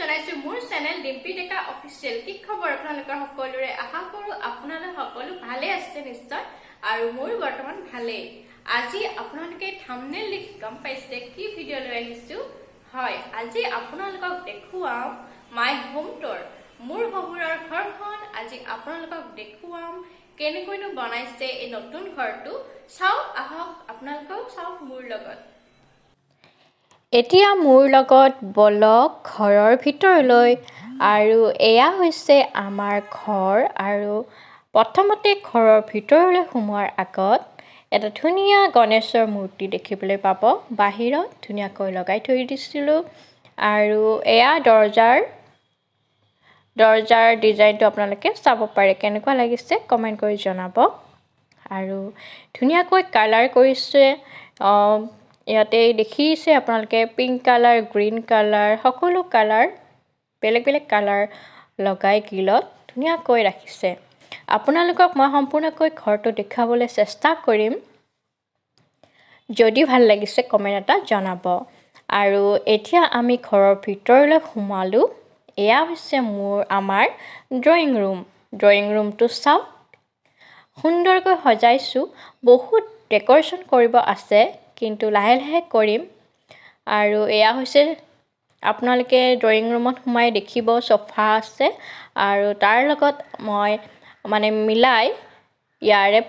জনাইছো মোৰ চেনেল ডিম্পি ডেকা অফিচিয়েল কি খবৰ আপোনালোকৰ সকলোৰে আশা কৰো আপোনালোক সকলো ভালে আছে নিশ্চয় আৰু মোৰ বৰ্তমান ভালে আজি আপোনালোকে থাম্বনেল লিখি গম পাইছে কি ভিডিও লৈ আহিছো হয় আজি আপোনালোকক দেখুৱাম মাই হোম টুৰ মোৰ শহুৰৰ ঘৰখন আজি আপোনালোকক দেখুৱাম কেনেকৈনো বনাইছে এই নতুন ঘৰটো চাও আহক আপোনালোকক চাও মোৰ লগত এতিয়া মোৰ লগত বলক ঘৰৰ ভিতৰলৈ আৰু এয়া হৈছে আমাৰ ঘৰ আৰু প্ৰথমতে ঘৰৰ ভিতৰলৈ সোমোৱাৰ আগত এটা ধুনীয়া গণেশৰ মূৰ্তি দেখিবলৈ পাব বাহিৰত ধুনীয়াকৈ লগাই থৈ দিছিলোঁ আৰু এয়া দৰজাৰ ডিজাইনটো আপোনালোকে চাব পাৰে কেনেকুৱা লাগিছে কমেণ্ট কৰি জনাব আৰু ধুনীয়াকৈ কালাৰ কৰিছে ইয়াতে দেখিছে আপোনালোকে পিংক কালাৰ গ্ৰীণ কালাৰ সকলো কালাৰ বেলেগ বেলেগ কালাৰ লগাই গ্ৰিলত ধুনীয়াকৈ ৰাখিছে আপোনালোকক মই সম্পূৰ্ণকৈ ঘৰটো দেখাবলৈ চেষ্টা কৰিম যদি ভাল লাগিছে কমেণ্ট এটা জনাব আৰু এতিয়া আমি ঘৰৰ ভিতৰলৈ সোমালো এয়া হৈছে আমাৰ ড্ৰয়িং ৰুমটো চাওক সুন্দৰকৈ সজাইছো বহুত ডেকোৰেশ্যন কৰিব আছে কিন্তু লাহে লাহে কৰিম আৰু এয়া হৈছে আপোনালোকে ড্ৰয়িং ৰুমত সোমাই দেখিব সোফা আছে আৰু তাৰ লগত মই মিলাই ইয়াৰে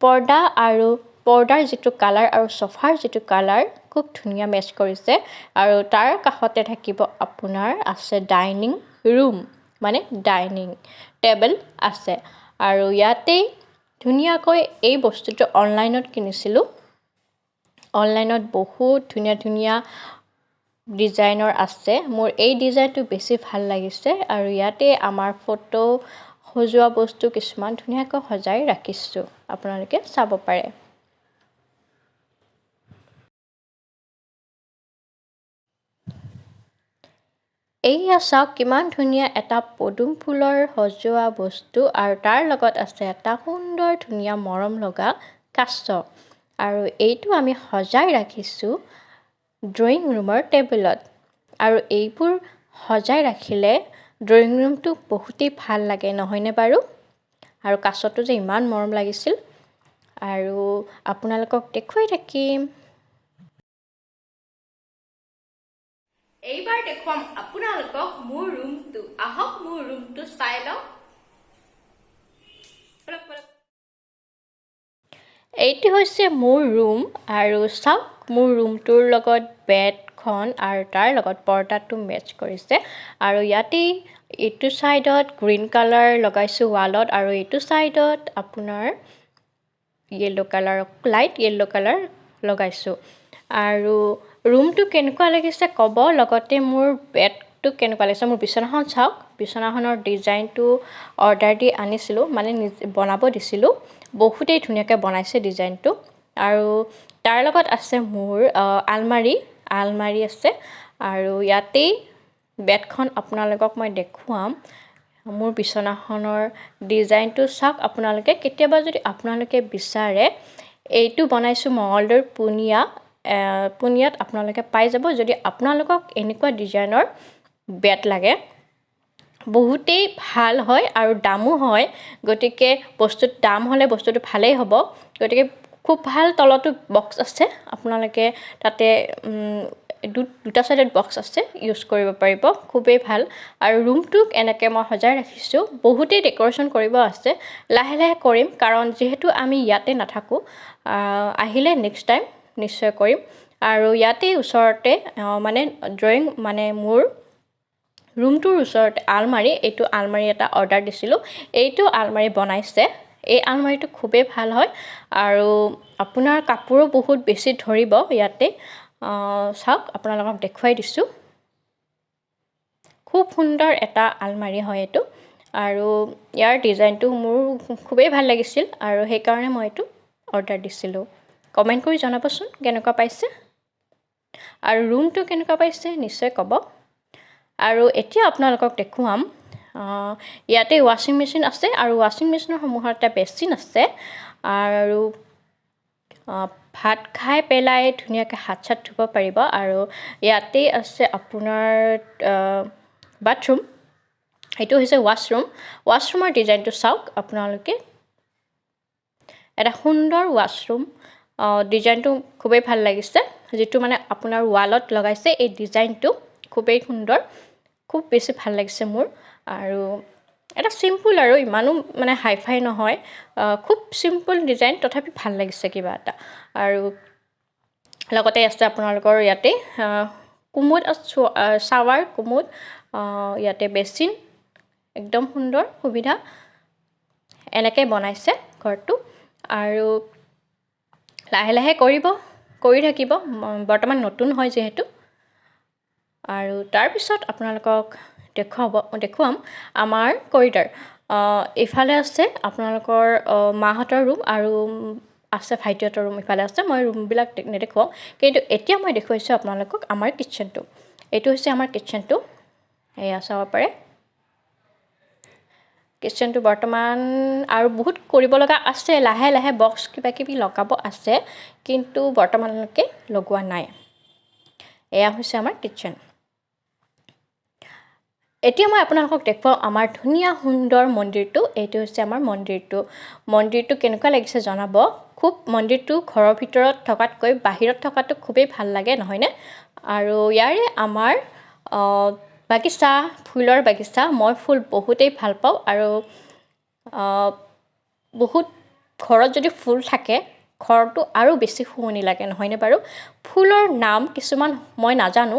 পৰ্দা আৰু পৰ্দাৰ যিটো কালাৰ আৰু সোফাৰ যিটো কালাৰ খুব ধুনীয়া মেচ কৰিছে আৰু তাৰ কাষতে থাকিব আপোনাৰ আছে ডাইনিং ৰুম ডাইনিং টেবল আছে আৰু ইয়াতেই ধুনীয়াকৈ এই বস্তুটো অনলাইনত কিনিছিলোঁ অনলাইনত বহুত ধুনীয়া ধুনীয়া ডিজাইনৰ আছে মোৰ এই ডিজাইনটো বেছি ভাল লাগিছে আৰু ইয়াতে আমাৰ ফটো সজোৱা বস্তু কিছুমান ধুনীয়াকৈ সজাই ৰাখিছোঁ আপোনালোকে চাব পাৰে এইয়া চাওক কিমান ধুনীয়া এটা পদুম ফুলৰ সজোৱা বস্তু আৰু তাৰ লগত আছে এটা সুন্দৰ ধুনীয়া মৰম লগা কাছ আৰু এইটো আমি সজাই ৰাখিছোঁ ড্ৰয়িং ৰুমৰ টেবুলত আৰু এইবোৰ সজাই ৰাখিলে ড্ৰয়িং ৰুমটো বহুতেই ভাল লাগে নহয়নে বাৰু আৰু কাছটো যে ইমান মৰম লাগিছিল আৰু আপোনালোকক দেখুৱাই থাকিম এইবাৰ দেখুৱাম আপোনালোকক মোৰ ৰুমটো আহক মোৰ ৰুমটো চাই লওক এইটো হৈছে মোৰ ৰুম আৰু চাওক মোৰ ৰুমটোৰ লগত বেডখন আৰু তাৰ লগত পৰ্দাটো মেচ কৰিছে আৰু ইয়াতে এইটো চাইডত গ্ৰীণ কালাৰ লগাইছোঁ ৱালত আৰু এইটো চাইডত আপোনাৰ লাইট য়েল্লো কালাৰ লগাইছোঁ আৰু ৰুমটো কেনেকুৱা লাগিছে ক'ব লগতে মোৰ বেডটো কেনেকুৱা লাগিছে মোৰ বিচনাখন চাওক বিচনাখনৰ ডিজাইনটো অৰ্ডাৰ দি আনিছিলোঁ বনাব দিছিলোঁ বহুতেই ধুনীয়াকৈ বনাইছে ডিজাইনটো আৰু তাৰ লগত আছে মোৰ আলমাৰি আছে আৰু ইয়াতেই বেডখন আপোনালোকক মই দেখুৱাম মোৰ বিচনাখনৰ ডিজাইনটো চাওক আপোনালোকে কেতিয়াবা যদি আপোনালোকে বিচাৰে এইটো বনাইছোঁ মঙলদৈৰ পুনিয়াত আপোনালোকে পাই যাব যদি আপোনালোকক এনেকুৱা ডিজাইনৰ বেড লাগে বহুতেই ভাল হয় আৰু দামো হয় গতিকে দাম হ'লে বস্তুটো ভালেই হ'ব গতিকে খুব ভাল তলতো বক্স আছে আপোনালোকে তাতে দুটা চাইডত বক্স আছে ইউজ কৰিব পাৰিব খুবেই ভাল আৰু ৰুমটোক এনেকৈ মই সজাই ৰাখিছোঁ বহুতেই ডেকোৰেশ্যন কৰিব আছে লাহে লাহে কৰিম কাৰণ যিহেতু আমি ইয়াতে নাথাকোঁ আহিলে নেক্সট টাইম নিশ্চয় কৰিম আৰু ইয়াতে ওচৰতে মোৰ ৰুমটোৰ ওচৰতে এইটো আলমাৰি এটা অৰ্ডাৰ দিছিলোঁ এইটো আলমাৰি বনাইছে এই আলমাৰিটো খুবেই ভাল হয় আৰু আপোনাৰ কাপোৰো বহুত বেছি ধৰিব ইয়াতে চাওক আপোনালোকক দেখুৱাই দিছোঁ খুব সুন্দৰ এটা আলমাৰি হয় এইটো আৰু ইয়াৰ ডিজাইনটো মোৰ খুবেই ভাল লাগিছিল আৰু সেইকাৰণে মই এইটো অৰ্ডাৰ দিছিলোঁ কমেণ্ট কৰি জনাবচোন কেনেকুৱা পাইছে আৰু ৰুমটো কেনেকুৱা পাইছে নিশ্চয় ক'ব আৰু এতিয়া আপোনালোকক দেখুৱাম ইয়াতে ৱাশ্বিং মেচিন আছে আৰু ৱাশ্বিং মেচিনৰ সন্মুখত এটা বেচিন আছে আৰু ভাত খাই পেলাই ধুনীয়াকৈ হাত চাত ধুব পাৰিব আৰু ইয়াতেই আছে আপোনাৰ বাথৰুম এইটো হৈছে ৱাছৰুমৰ ডিজাইনটো চাওক আপোনালোকে এটা সুন্দৰ ৱাছৰুম ডিজাইনটো খুবেই ভাল লাগিছে যেটো মানে আপোনাৰ ৱালত লগাইছে এই ডিজাইনটো খুবেই সুন্দৰ খুব বেছি ভাল লাগিছে মোৰ আৰু এটা সিম্পল আৰু ইমানো মানে হাইফাই নহয় খুব সিম্পল ডিজাইন তথাপি ভাল লাগিছে কিবা এটা আৰু লগতে আছে আপোনালোকৰ ইয়াতে কুমুদ শাৱাৰ কুমুদ ইয়াতে বেচিন একদম সুন্দৰ সুবিধা এনেকৈ বনাইছে ঘৰটো আৰু লাহে লাহে কৰি থাকিব বৰ্তমান নতুন হয় যেহেতু আৰু তাৰ পিছত আপোনালোকক দেখুৱাম আমাৰ কৰিডৰ ইফালে আছে আপোনালোকৰ মাহঁতৰ ৰুম আৰু আছে ভাইটিহঁতৰ ৰুম ইফালে আছে মই ৰুমবিলাক নেদেখুৱাওঁ কিন্তু এতিয়া মই দেখুৱাইছোঁ আপোনালোকক আমাৰ কিটচেনটো এইটো হৈছে আমাৰ কিটচেনটো এয়া চাব পাৰে কিটচেনটো বৰ্তমান আৰু বহুত কৰিব লগা আছে লাহে লাহে বক্স কিবা কিবি লগাব আছে কিন্তু বৰ্তমানলৈকে লগোৱা নাই এয়া হৈছে আমাৰ কিটচেন এতিয়া মই আপোনালোকক দেখুৱাওঁ আমাৰ ধুনীয়া সুন্দৰ মন্দিৰটো এইটো হৈছে আমাৰ মন্দিৰটো কেনেকুৱা লাগিছে জনাব খুব মন্দিৰটো ঘৰৰ ভিতৰত থকাতকৈ বাহিৰত থকাটো খুবেই ভাল লাগে নহয়নে আৰু ইয়াৰে আমাৰ বাগিচা ফুলৰ বাগিচা মই ফুল বহুতেই ভাল পাওঁ আৰু বহুত ঘৰত যদি ফুল থাকে ঘৰটো আৰু বেছি শুৱনি লাগে নহয়নে বাৰু ফুলৰ নাম কিছুমান মই নাজানো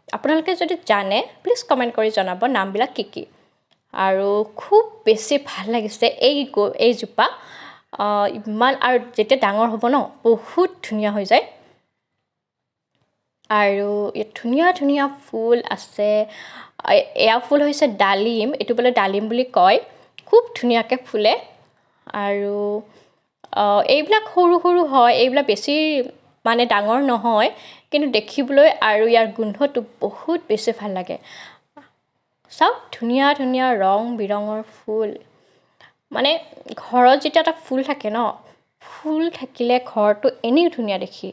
আপোনালোকে যদি জানে প্লিজ কমেণ্ট কৰি জনাব নামবিলাক কি আৰু খুব বেছি ভাল লাগিছে এইজোপা ইমান আৰু যেতিয়া ডাঙৰ হ'ব ন বহুত ধুনীয়া হৈ যায় আৰু ইয়াত ধুনীয়া ধুনীয়া ফুল আছে এয়া ফুল হৈছে ডালিম এইটো বোলে ডালিম বুলি কয় খুব ধুনীয়াকৈ ফুলে আৰু এইবিলাক সৰু সৰু হয় এইবিলাক বেছি মানে ডাঙৰ নহয় কিন্তু দেখিবলৈ আৰু ইয়াৰ গোন্ধটো বহুত বেছি ভাল লাগে চাওক ধুনীয়া ধুনীয়া ৰং বিৰঙৰ ফুল মানে ঘৰত যেতিয়া এটা ফুল থাকে ন ফুল থাকিলে ঘৰটো এনেই ধুনীয়া দেখি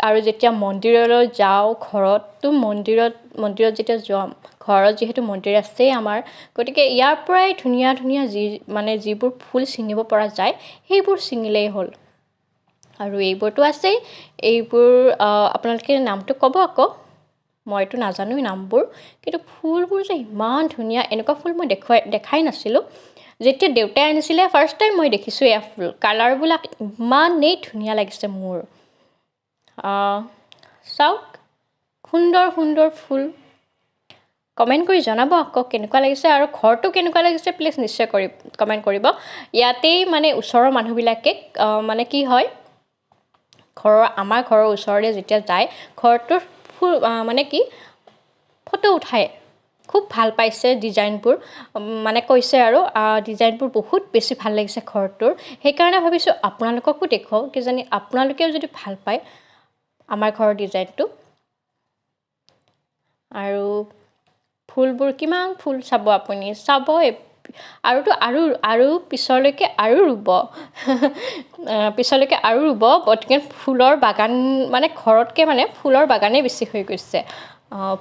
আৰু যেতিয়া মন্দিৰলৈ যাওঁ ঘৰততো মন্দিৰত যেতিয়া যাম ঘৰত যিহেতু মন্দিৰ আছেই আমাৰ গতিকে ইয়াৰ পৰাই ধুনীয়া ধুনীয়া যিবোৰ ফুল ছিঙিব পৰা যায় সেইবোৰ ছিঙিলেই হ'ল আৰু এইবোৰতো আছেই এইবোৰ আপোনালোকে নামটো ক'ব আকৌ মইতো নাজানোই নামবোৰ কিন্তু ফুলবোৰ যে ইমান ধুনীয়া এনেকুৱা ফুল মই দেখাই নাছিলোঁ যেতিয়া দেউতাই আনিছিলে ফাৰ্ষ্ট টাইম মই দেখিছোঁ এয়া ফুল কালাৰবিলাক ইমানেই ধুনীয়া লাগিছে মোৰ চাওক সুন্দৰ সুন্দৰ ফুল কমেণ্ট কৰি জনাব আকৌ কেনেকুৱা লাগিছে আৰু ঘৰটো কেনেকুৱা লাগিছে প্লিজ নিশ্চয় কমেণ্ট কৰিব ইয়াতেই মানে ওচৰৰ মানুহবিলাকে মানে কি হয় আমাৰ ঘৰৰ ওচৰৰে যেতিয়া যায় ঘৰটোৰ ফুল মানে কি ফটো উঠায় খুব ভাল পাইছে ডিজাইনবোৰ মানে কৈছে আৰু ডিজাইনবোৰ বহুত বেছি ভাল লাগিছে ঘৰটোৰ সেইকাৰণে ভাবিছোঁ আপোনালোককো দেখুৱাওঁ কিজানি আপোনালোকেও যদি ভাল পায় আমাৰ ঘৰৰ ডিজাইনটো আৰু ফুলবোৰ কিমান ফুল চাব আপুনি আৰু পিছলৈকে আৰু ৰুব গতিকে ফুলৰ বাগান মানে ঘৰতকৈ মানে ফুলৰ বাগানেই বেছি হৈ গৈছে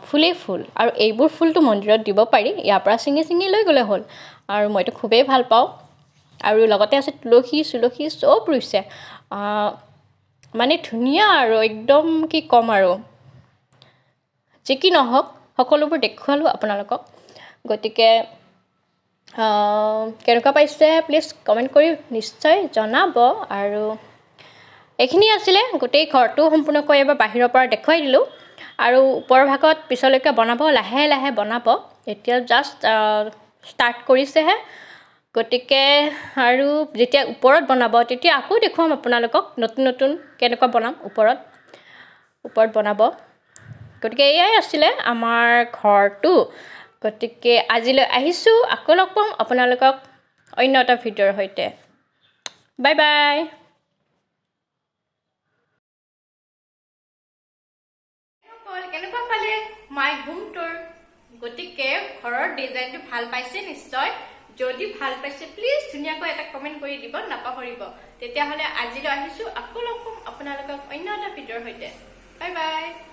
ফুলেই ফুল আৰু এইবোৰ ফুলটো মন্দিৰত দিব পাৰি ইয়াৰ পৰা ছিঙি লৈ গ'লে হ'ল আৰু মইতো খুবেই ভাল পাওঁ আৰু লগতে আছে তুলসী চব ৰুইছে মানে ধুনীয়া আৰু একদম কি ক'ম আৰু যি কি নহওক সকলোবোৰ দেখুৱালোঁ আপোনালোকক গতিকে কেনেকুৱা পাইছে প্লিজ কমেণ্ট কৰি নিশ্চয় জনাব আৰু এইখিনি আছিলে গোটেই ঘৰটো সম্পূৰ্ণকৈ এবাৰ বাহিৰৰ পৰা দেখুৱাই দিলোঁ আৰু ওপৰৰ ভাগত পিছলৈকে বনাব লাহে লাহে বনাব এতিয়া জাষ্ট ষ্টাৰ্ট কৰিছেহে গতিকে আৰু যেতিয়া ওপৰত বনাব তেতিয়া আকৌ দেখুৱাম আপোনালোকক নতুন কেনেকুৱা বনাম ওপৰত বনাব গতিকে এয়াই আছিলে আমাৰ ঘৰটো গতিকে আজিলৈ আহিছোঁ আকৌ লগ পাম আপোনালোকক অন্য এটা ভিডিঅ'ৰ সৈতে বাই বাই কেনেকুৱা পালে মাই হোম টুৰ গতিকে ঘৰৰ ডিজাইনটো ভাল পাইছে নিশ্চয় যদি ভাল পাইছে প্লিজ ধুনীয়াকৈ এটা কমেন্ট কৰি দিব নাপাহৰিব তেতিয়াহলে আজিলৈ আহিছো আকৌ লগ পাম আপোনালোকক অন্য এটা ভিডিঅ'ৰ সৈতে বাই বাই